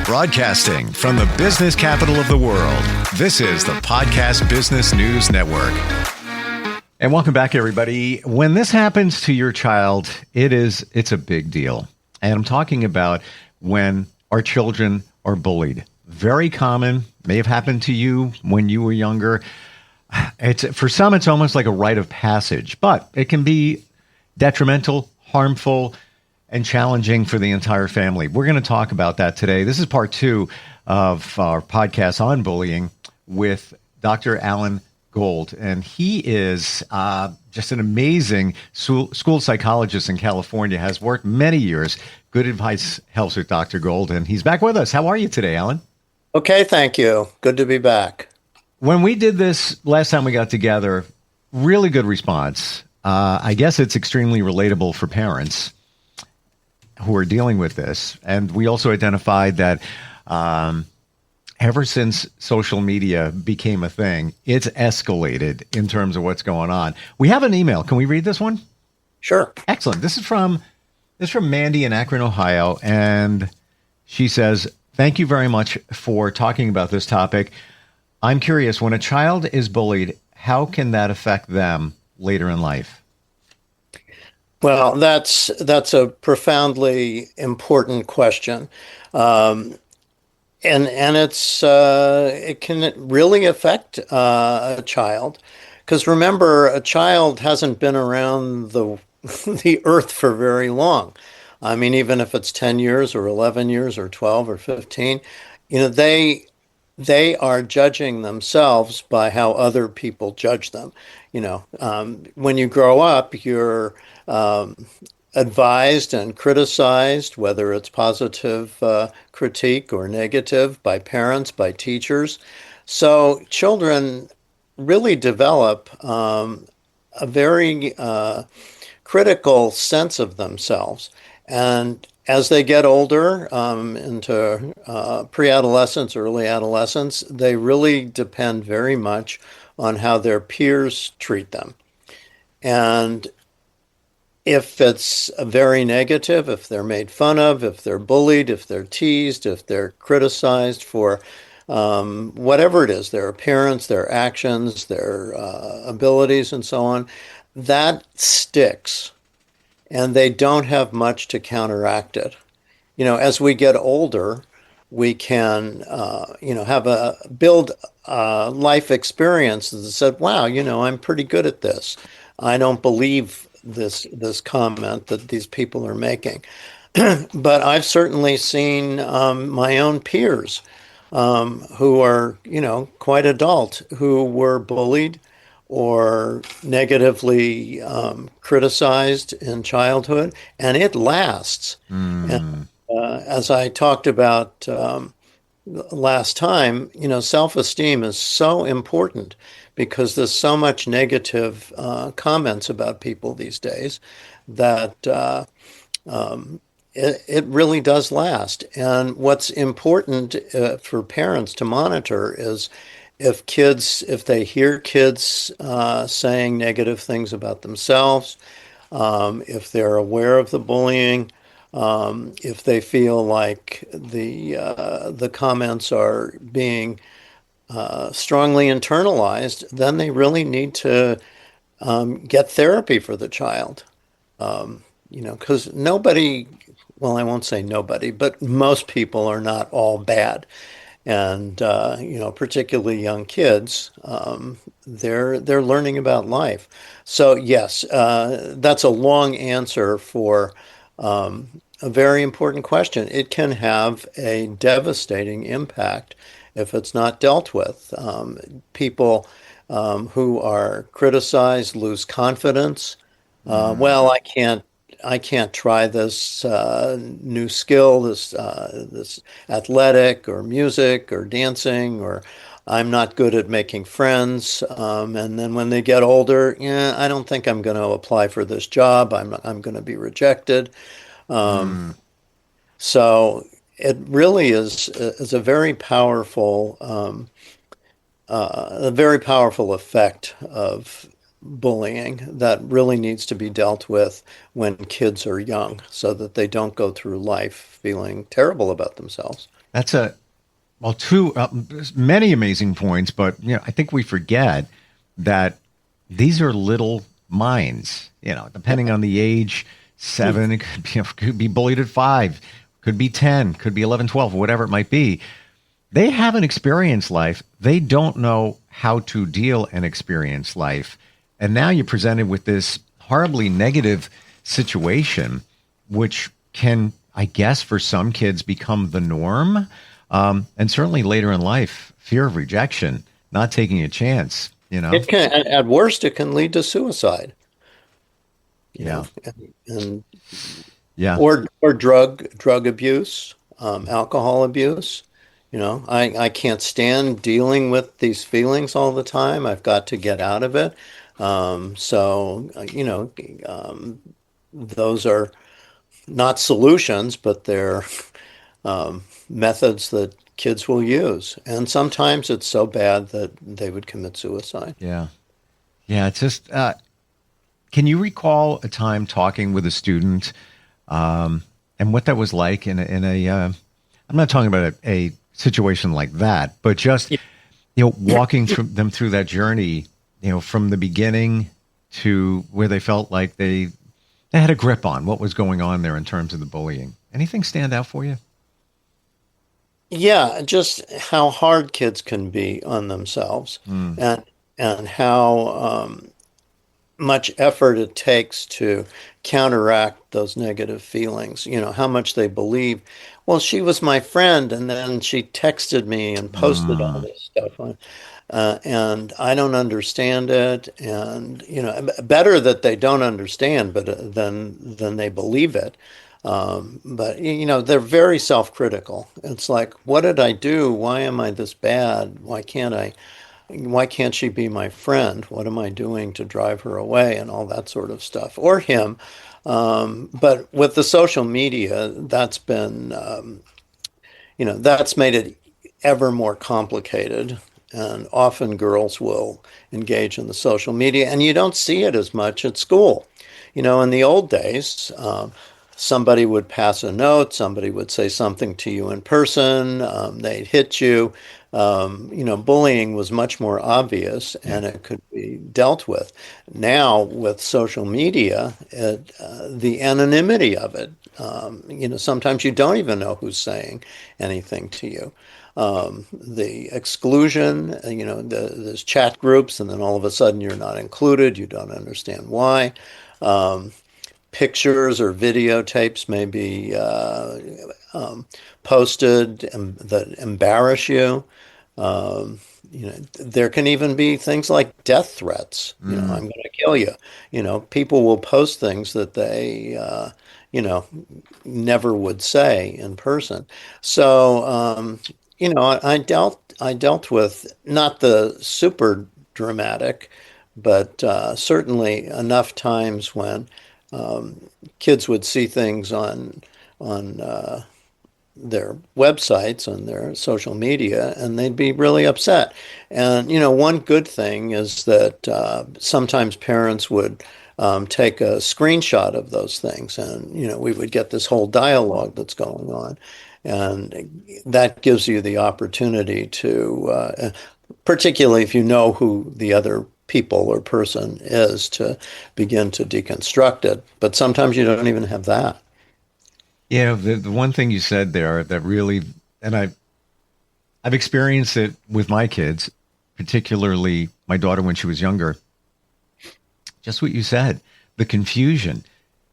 Broadcasting from the business capital of the world, this is the Podcast Business News Network. And welcome back, everybody. When this happens to your child, it's a big deal. And I'm talking about when our children are bullied. Very common, may have happened to you when you were younger. For some, it's almost like a rite of passage, but it can be detrimental, harmful, and challenging for the entire family. We're going to talk about that today. This is part 2 of our podcast on bullying with Dr. Allan Gold. And he is just an amazing school psychologist in California, has worked many years. Good advice helps with Dr. Gold. And he's back with us. How are you today, Allan? Okay, thank you. Good to be back. When we did this last time we got together, really good response. I guess it's extremely relatable for parents who are dealing with this. And we also identified that ever since social media became a thing, it's escalated in terms of what's going on. We have an email. Can we read this one? Sure. Excellent. This is from Mandy in Akron, Ohio. And she says, thank you very much for talking about this topic. I'm curious, when a child is bullied, how can that affect them later in life? Well, that's a profoundly important question, and it can really affect a child, because remember, a child hasn't been around the earth for very long. I mean, even if it's 10 years or 11 years or 12 or 15, they are judging themselves by how other people judge them. When you grow up, you're advised and criticized, whether it's positive critique or negative, by parents, by teachers. So children really develop a very critical sense of themselves. And as they get older, into pre-adolescence, early adolescence, they really depend very much on how their peers treat them. And if it's very negative, if they're made fun of, if they're bullied, if they're teased, if they're criticized for whatever it is, their appearance, their actions, their abilities, and so on, that sticks. And they don't have much to counteract it. As we get older, we can, build life experience that said, wow, I'm pretty good at this. I don't believe this comment that these people are making. But I've certainly seen my own peers who are, quite adult, who were bullied or negatively criticized in childhood, and it lasts. And, as I talked about last time, self-esteem is so important because there's so much negative comments about people these days that it really does last. And what's important for parents to monitor is if they hear kids saying negative things about themselves, if they're aware of the bullying, if they feel like the comments are being strongly internalized, then they really need to get therapy for the child. Because nobody, well, I won't say nobody, but most people are not all bad. And, particularly young kids, they're learning about life. So, yes, that's a long answer for a very important question. It can have a devastating impact if it's not dealt with. People who are criticized lose confidence. Well, I can't try this new skill, this athletic or music or dancing, or I'm not good at making friends. And then when they get older, I don't think I'm going to apply for this job. I'm going to be rejected. So it really is a very powerful effect of bullying that really needs to be dealt with when kids are young, so that they don't go through life feeling terrible about themselves. That's two many amazing points, but I think we forget that these are little minds. Depending on the age, 7, it could be bullied at 5, could be 10, could be 11, 12, whatever it might be. They haven't experienced life. They don't know how to deal and experience life. And now you're presented with this horribly negative situation, which can, I guess, for some kids become the norm. And certainly later in life, fear of rejection, not taking a chance, It can, at worst, it can lead to suicide. Yeah. And Yeah. or drug abuse, alcohol abuse. I can't stand dealing with these feelings all the time. I've got to get out of it. Those are not solutions, but they're methods that kids will use. And sometimes it's so bad that they would commit suicide. Yeah. Yeah. It's just, can you recall a time talking with a student and what that was like in a I'm not talking about a situation like that, but just, walking them through that journey, from the beginning to where they felt like they had a grip on what was going on there in terms of the bullying. Anything stand out for you? Yeah, just how hard kids can be on themselves, and how much effort it takes to counteract those negative feelings. How much they believe, well, she was my friend, and then she texted me and posted all this stuff on, and I don't understand it. And better that they don't understand, but than they believe it. But they're very self-critical. It's like, what did I do? Why am I this bad? Why can't she be my friend? What am I doing to drive her away? And all that sort of stuff. Or him. But with the social media, that's been, that's made it ever more complicated. And often girls will engage in the social media, and you don't see it as much at school. In the old days, somebody would pass a note, somebody would say something to you in person, they'd hit you. Bullying was much more obvious, and it could be dealt with. Now, with social media, the anonymity of it, sometimes you don't even know who's saying anything to you. The exclusion, there's chat groups, and then all of a sudden you're not included. You don't understand why. Pictures or videotapes may be posted that embarrass you. There can even be things like death threats. I'm going to kill you. People will post things that they, never would say in person. So, I dealt with not the super dramatic, but certainly enough times when kids would see things on their websites, on their social media, and they'd be really upset. And one good thing is that sometimes parents would take a screenshot of those things, and we would get this whole dialogue that's going on, and that gives you the opportunity to, particularly if you know who the other people or person is, to begin to deconstruct it. But sometimes you don't even have that. Yeah, the one thing you said there that really, and I've experienced it with my kids, particularly my daughter when she was younger. Just what you said, the confusion.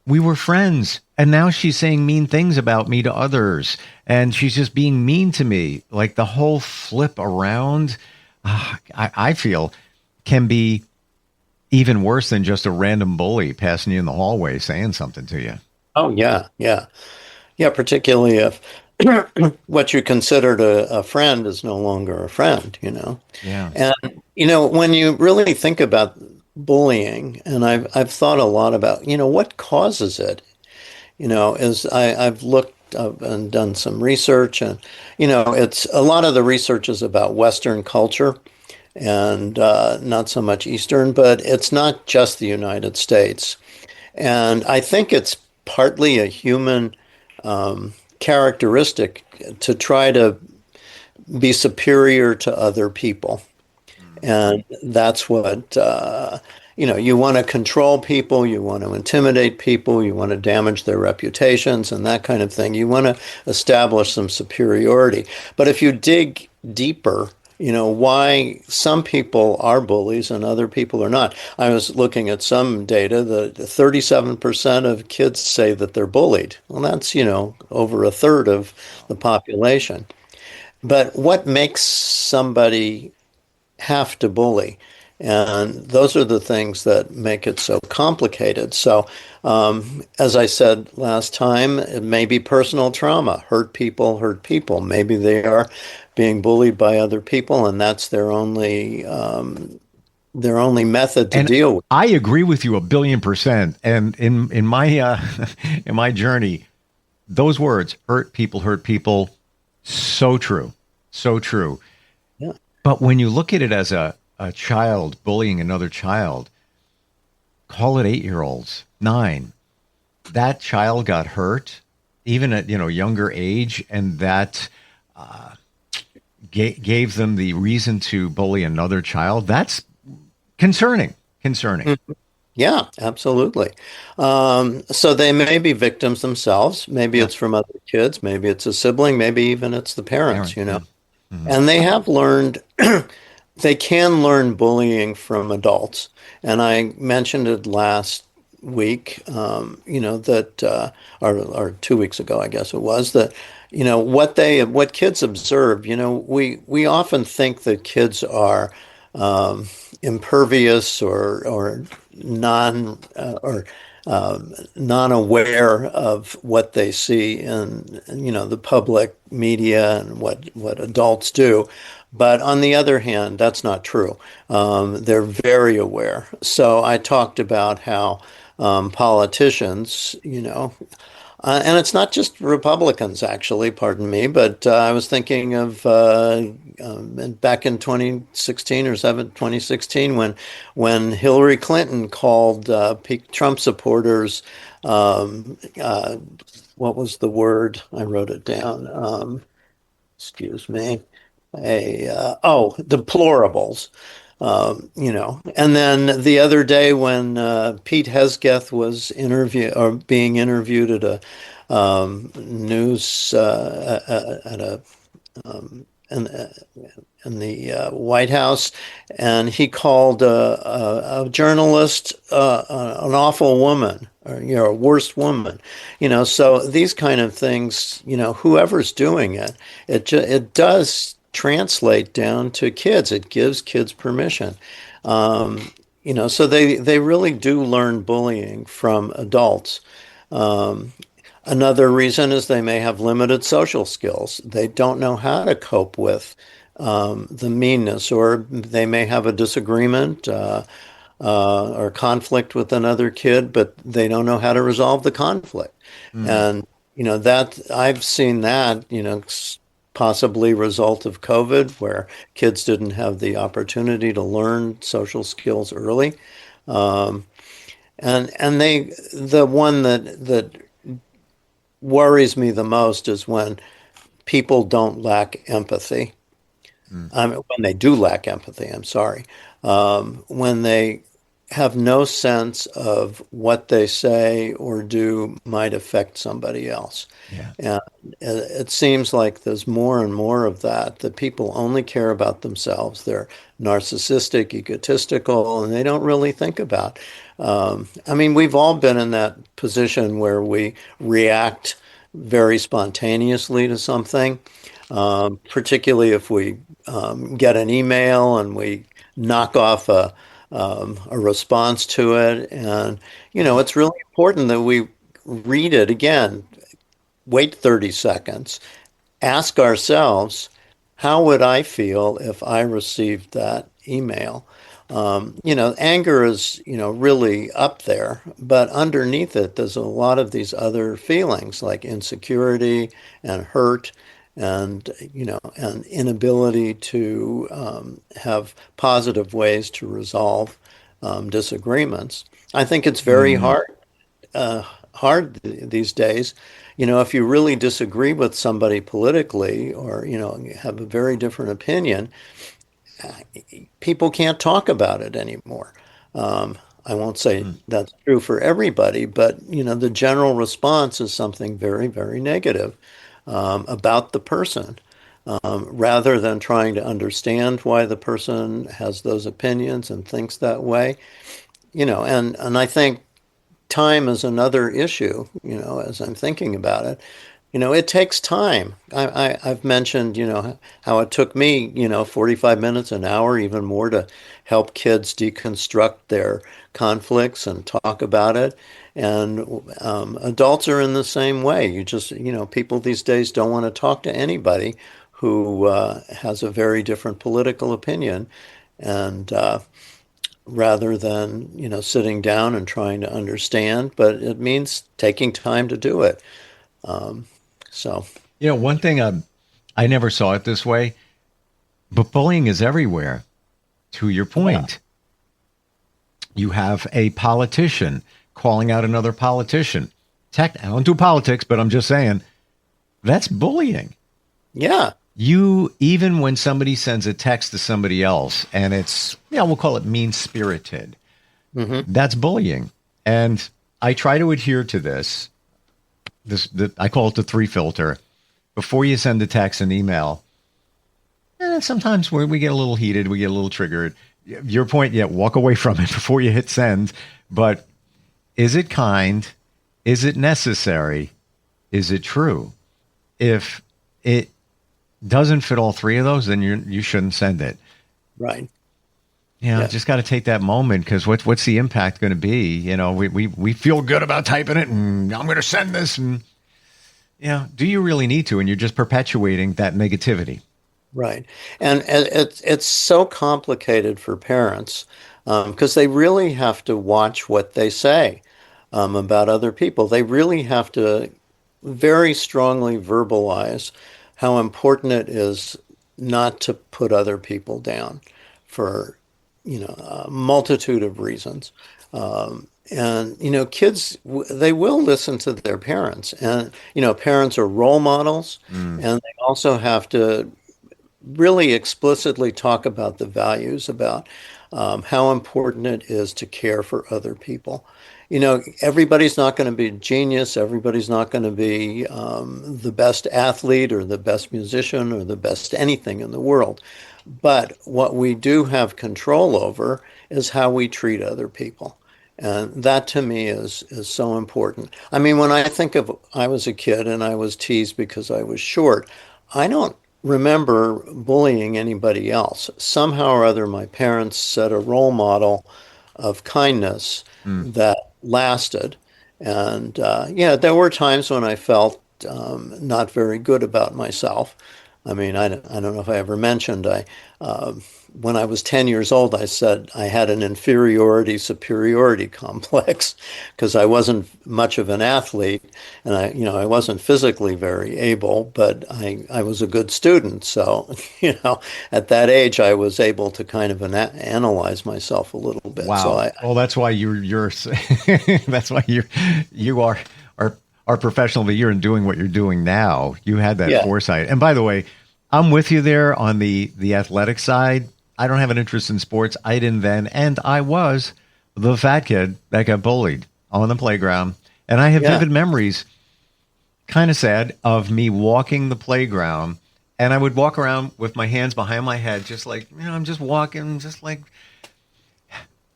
We were friends, and now she's saying mean things about me to others, and she's just being mean to me. Like the whole flip around, I feel, can be even worse than just a random bully passing you in the hallway saying something to you. Oh, yeah, yeah. Yeah, particularly if what you considered a friend is no longer a friend, Yeah. And, when you really think about bullying, and I've thought a lot about, what causes it, I've looked up and done some research, and, it's a lot of the research is about Western culture and not so much Eastern, but it's not just the United States. And I think it's partly a human characteristic to try to be superior to other people. And that's what, you want to control people, you want to intimidate people, you want to damage their reputations and that kind of thing. You want to establish some superiority. But if you dig deeper, why some people are bullies and other people are not. I was looking at some data that 37% of kids say that they're bullied. Well, that's, over a third of the population. But what makes somebody have to bully? And those are the things that make it so complicated. So, as I said last time, it may be personal trauma. Hurt people hurt people. Maybe they are being bullied by other people, and that's their only method to And deal with. I agree with you 1,000,000,000%. And in my in my journey, those words, hurt people, so true. So true. Yeah. But when you look at it as a child bullying another child, call it 8-year-olds, 9. That child got hurt, even at younger age, and that gave them the reason to bully another child. That's concerning. Concerning. Yeah, absolutely. So they may be victims themselves. Maybe Yeah. it's from other kids. Maybe it's a sibling. Maybe even it's the parents, Parents. Yeah. Mhm. And they have learned, they can learn bullying from adults. And I mentioned it last week, that, or 2 weeks ago, I guess it was, that, what kids observe, we often think that kids are impervious or or non-aware of what they see in the public media and what adults do. But on the other hand, that's not true. They're very aware. So I talked about how politicians, and it's not just Republicans, actually, pardon me, but I was thinking of back in 2016 or 2016 when Hillary Clinton called Trump supporters, what was the word? I wrote it down. Excuse me. Deplorables. And then the other day when Pete Hesketh was being interviewed at a news at a in the White House, and he called a journalist an awful woman, or a worst woman. So these kind of things, whoever's doing it, it does translate down to kids. It gives kids permission. So they really do learn bullying from adults. Another reason is they may have limited social skills. They don't know how to cope with the meanness, or they may have a disagreement or conflict with another kid, but they don't know how to resolve the conflict. And that I've seen that possibly result of COVID, where kids didn't have the opportunity to learn social skills early. And the one that worries me the most is when people don't lack empathy. When they do lack empathy, I'm sorry. When they have no sense of what they say or do might affect somebody else. Yeah. And it seems like there's more and more of that people only care about themselves. They're narcissistic, egotistical, and they don't really think about. We've all been in that position where we react very spontaneously to something, particularly if we get an email and we knock off a response to it. And, it's really important that we read it again, wait 30 seconds, ask ourselves, how would I feel if I received that email? Anger is, really up there, but underneath it, there's a lot of these other feelings like insecurity and hurt and, and inability to have positive ways to resolve disagreements. I think it's very hard hard these days. If you really disagree with somebody politically or, have a very different opinion, people can't talk about it anymore. I won't say that's true for everybody, but the general response is something very, very negative about the person, rather than trying to understand why the person has those opinions and thinks that way. And I think time is another issue, as I'm thinking about it. It takes time. I've mentioned, how it took me, 45 minutes, an hour, even more to help kids deconstruct their conflicts and talk about it. And adults are in the same way. You just, people these days don't want to talk to anybody who has a very different political opinion. And rather than, sitting down and trying to understand, but it means taking time to do it. So, One thing I never saw it this way, but bullying is everywhere. To your point, you have a politician calling out another politician. I don't do politics, but I'm just saying that's bullying. Yeah. Even when somebody sends a text to somebody else and it's, we'll call it mean-spirited, that's bullying. And I try to adhere to this. I call it the 3 filter. Before you send a text and email, sometimes we get a little heated, we get a little triggered. Your point, walk away from it before you hit send. But is it kind? Is it necessary? Is it true? If it doesn't fit all 3 of those, then you shouldn't send it. Right. Just got to take that moment, because what's the impact going to be? We feel good about typing it, and I'm going to send this, and do you really need to? And you're just perpetuating that negativity. Right. And it's so complicated for parents, because they really have to watch what they say about other people. They really have to very strongly verbalize how important it is not to put other people down for a multitude of reasons. And kids, they will listen to their parents. And, parents are role models. And they also have to really explicitly talk about the values, about how important it is to care for other people. Everybody's not going to be a genius. Everybody's not going to be the best athlete or the best musician or the best anything in the world. But what we do have control over is how we treat other people. And that to me is so important. I mean, when I think of I was a kid and I was teased because I was short, I don't remember bullying anybody else. Somehow or other, my parents set a role model of kindness that lasted. And there were times when I felt not very good about myself. I mean, I don't know if I ever mentioned, when I was 10 years old, I said I had an inferiority-superiority complex because I wasn't much of an athlete, and I wasn't physically very able, but I was a good student. So, at that age, I was able to kind of analyze myself a little bit. Wow. So that's why you're that's why you are professional of the year in doing what you're doing now. You had that foresight. And by the way, I'm with you there on the athletic side. I don't have an interest in sports. I didn't then. And I was the fat kid that got bullied on the playground. And I have vivid memories, kind of sad, of me walking the playground. And I would walk around with my hands behind my head, just like, I'm just walking, just like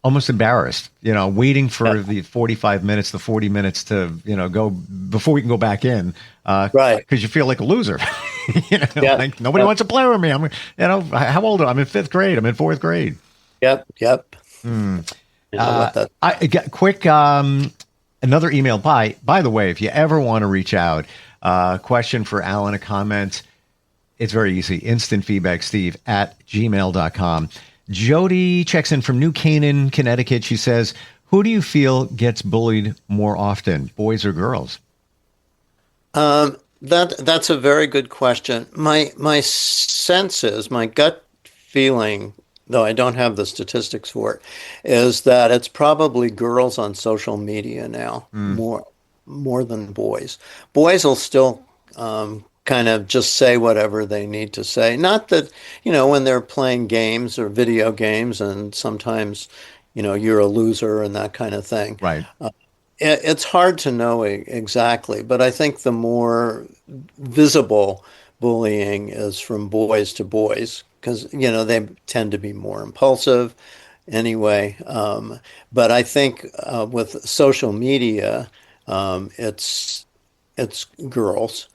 almost embarrassed, waiting for the 45 minutes, the 40 minutes to, go before we can go back in. Right. Because you feel like a loser. Like nobody wants to play with me. I'm, how old am I? I'm in 5th grade. I'm in 4th grade. Yep. I got quick, another email. By the way, if you ever want to reach out, question for Allan, a comment, it's very easy. Instant feedback, steve@gmail.com. Jody checks in from New Canaan, Connecticut. She says, who do you feel gets bullied more often, boys or girls? That's a very good question. My sense is, my gut feeling, though I don't have the statistics for it, is that it's probably girls on social media now more. more than boys. Boys will still kind of just say whatever they need to say. Not that, when they're playing games or video games, and sometimes, you're a loser and that kind of thing. Right. It's hard to know exactly, but I think the more visible bullying is from boys to boys because, they tend to be more impulsive anyway. But I think with social media, it's girls.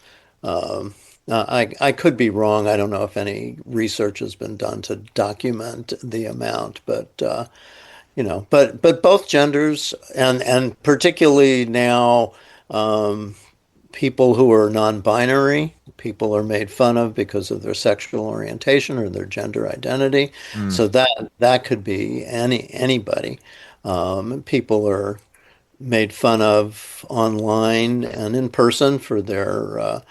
I could be wrong. I don't know if any research has been done to document the amount, but but both genders and particularly now, people who are non-binary, people are made fun of because of their sexual orientation or their gender identity. Mm, So that could be anybody. People are made fun of online and in person for their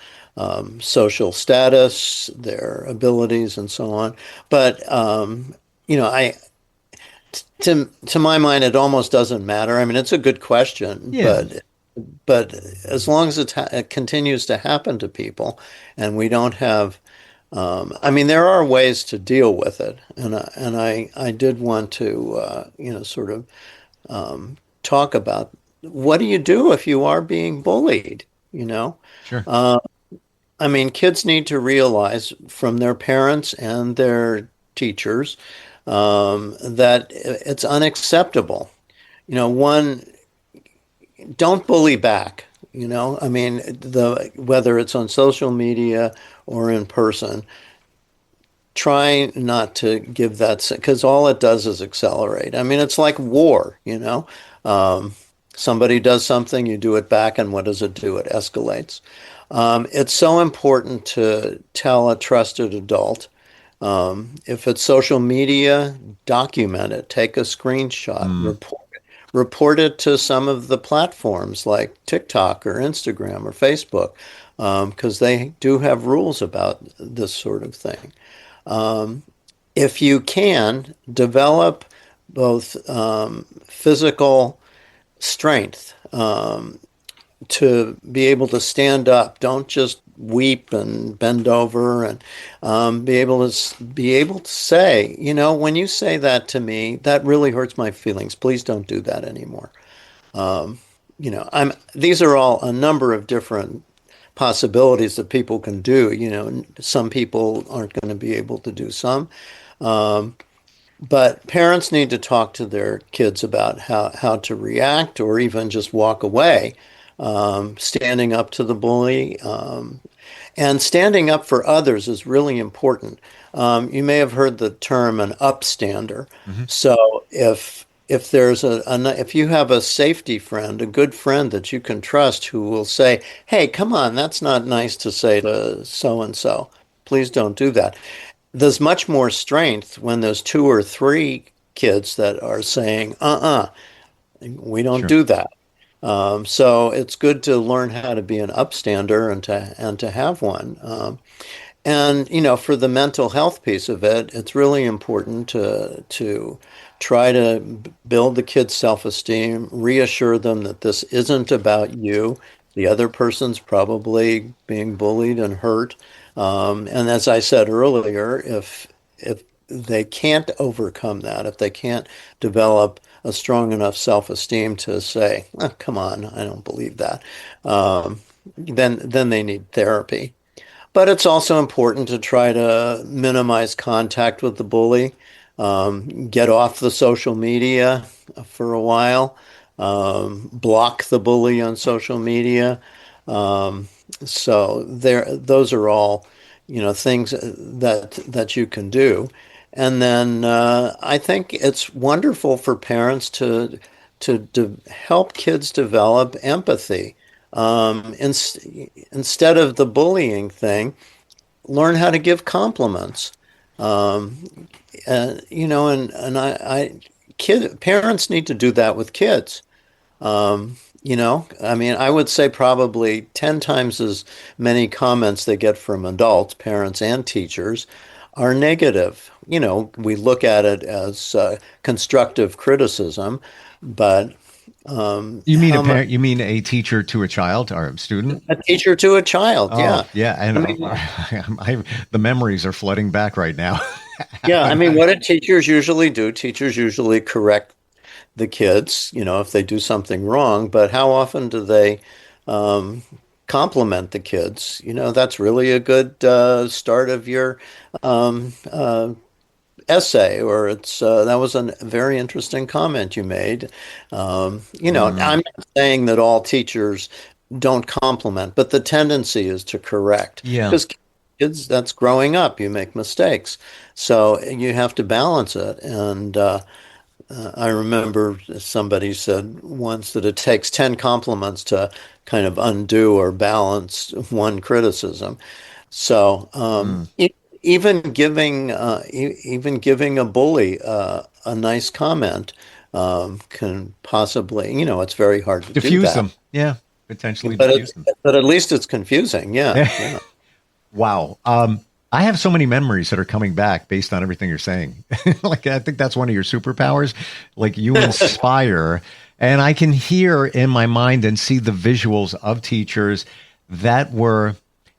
social status, their abilities, and so on. But I to my mind, it almost doesn't matter. I mean, it's a good question, yeah. but as long as it continues to happen to people, and we don't have, I mean, there are ways to deal with it, and I did want to, sort of talk about what do you do if you are being bullied, you know? Sure. I mean, kids need to realize from their parents and their teachers that it's unacceptable. One, don't bully back. I mean, whether it's on social media or in person, try not to give that because all it does is accelerate. I mean, it's like war. Somebody does something, you do it back, and what does it do? It escalates. It's so important to tell a trusted adult. If it's social media, document it, take a screenshot, Mm, report it to some of the platforms like TikTok or Instagram or Facebook, because they do have rules about this sort of thing. If you can, develop both physical strength to be able to stand up. Don't just weep and bend over, and be able to say, when you say that to me, that really hurts my feelings. Please don't do that anymore. These are all a number of different possibilities that people can do. Some people aren't going to be able to do some. But parents need to talk to their kids about how to react or even just walk away, standing up to the bully. And standing up for others is really important. You may have heard the term an upstander. hmm So if there's if you have a safety friend, a good friend that you can trust who will say, "Hey, come on, that's not nice to say to so and so. Please don't do that." There's much more strength when there's two or three kids that are saying, we don't Sure. do that. So it's good to learn how to be an upstander and to have one. And for the mental health piece of it, it's really important to try to build the kids' self-esteem, reassure them that this isn't about you. The other person's probably being bullied and hurt. And as I said earlier, if they can't overcome that, if they can't develop a strong enough self-esteem to say, "Oh, come on, I don't believe that," then they need therapy. But it's also important to try to minimize contact with the bully, get off the social media for a while, block the bully on social media. Um, so those are all, things that you can do. And then I think it's wonderful for parents to help kids develop empathy. Instead of the bullying thing, learn how to give compliments. Um, and parents need to do that with kids. I mean, I would say probably 10 times as many comments they get from adults, parents and teachers, are negative. We look at it as constructive criticism, but You mean how a much parent? You mean a teacher to a child or a student? a teacher to a child. Oh, Yeah. yeah. And I mean, the memories are flooding back right now. yeah. I mean, what do teachers usually do? Teachers usually correct the kids, if they do something wrong, but how often do they um, compliment the kids? That's really a good start of your um, uh, essay, or that was a very interesting comment you made. Mm, I'm not saying that all teachers don't compliment, but the tendency is to correct yeah. because kids, that's growing up. You make mistakes, so you have to balance it. And I remember somebody said once that it takes 10 compliments to kind of undo or balance one criticism. So Mm. even giving a bully a nice comment can possibly, it's very hard to do Diffuse that, them. Yeah. Potentially but diffuse them. at least it's confusing. Yeah, yeah, Wow. I have so many memories that are coming back based on everything you're saying. Like, I think that's one of your superpowers. Like, you inspire, and I can hear in my mind and see the visuals of teachers that were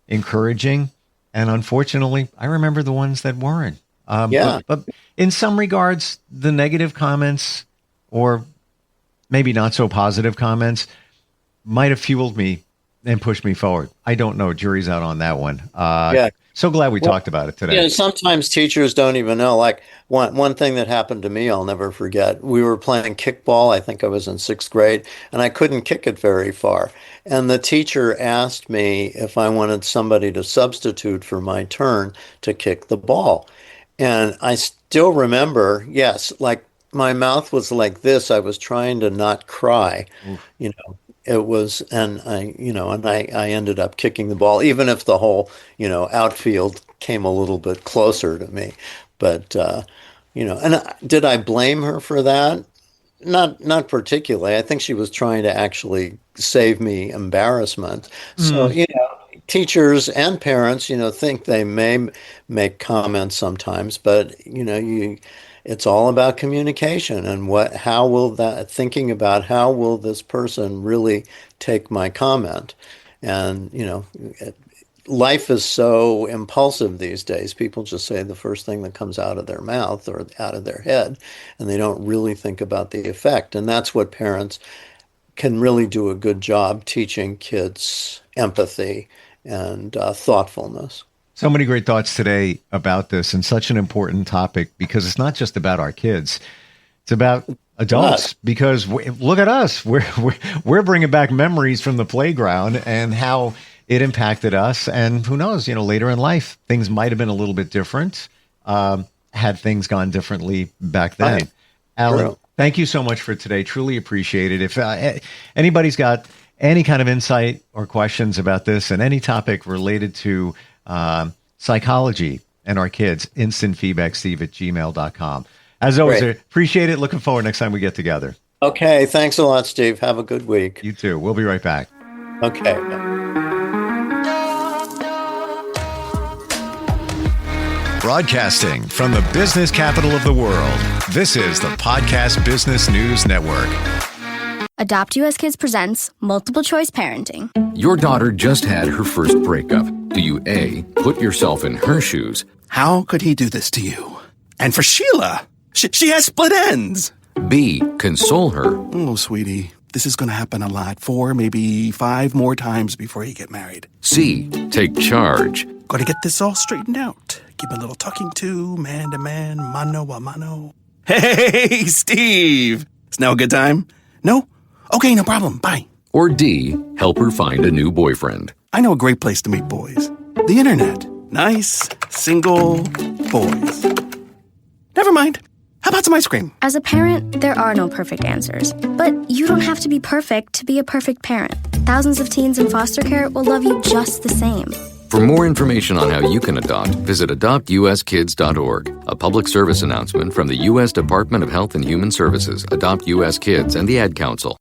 encouraging. And unfortunately, I remember the ones that weren't. yeah. But in some regards, the negative comments, or maybe not so positive comments, might have fueled me and pushed me forward. I don't know. Jury's out on that one. Yeah. So glad we Well, talked about it today. sometimes teachers don't even know. Like one thing that happened to me, I'll never forget. We were playing kickball. I think I was in sixth grade, and I couldn't kick it very far. And the teacher asked me if I wanted somebody to substitute for my turn to kick the ball. And I still remember, yes, like my mouth was like this. I was trying to not cry, Oof. you know. It was, and I ended up kicking the ball, even if the whole, outfield came a little bit closer to me. But, did I blame her for that? Not particularly. I think she was trying to actually save me embarrassment. So, Mm. teachers and parents, think they may make comments sometimes, but it's all about communication and how will that thinking about how will this person really take my comment? And, life is so impulsive these days. People just say the first thing that comes out of their mouth or out of their head, and they don't really think about the effect. And that's what parents can really do a good job teaching kids empathy and thoughtfulness. So many great thoughts today about this, and such an important topic, because it's not just about our kids. It's about adults, But because look at us. We're bringing back memories from the playground and how it impacted us. And who knows, later in life, things might have been a little bit different, had things gone differently back then. right, Alan, true. thank you so much for today. Truly appreciate it. If anybody's got any kind of insight or questions about this and any topic related to psychology and our kids, instant feedback, steve@gmail.com. As always, I Great. appreciate it. Looking forward next time we get together. Okay, thanks a lot, Steve. Have a good week. You too. We'll be right back. Okay. Broadcasting from the business capital of the world, this is the Podcast Business News Network. Adopt US Kids presents Multiple Choice Parenting. Your daughter just had her first breakup. Do you A, put yourself in her shoes? How could he do this to you? And for Sheila, she has split ends. B, console her? Oh, sweetie, this is going to happen a lot. 4, maybe 5 more times before you get married. C, take charge? Gotta get this all straightened out. Give a little talking to, man, mano a mano. Hey, Steve! Is now a good time? No? Okay, no problem. Bye. Or D, help her find a new boyfriend? I know a great place to meet boys. The internet. Nice, single boys. Never mind. How about some ice cream? As a parent, there are no perfect answers. But you don't have to be perfect to be a perfect parent. Thousands of teens in foster care will love you just the same. For more information on how you can adopt, visit adoptuskids.org. A public service announcement from the U.S. Department of Health and Human Services, Adopt U.S. Kids, and the Ad Council.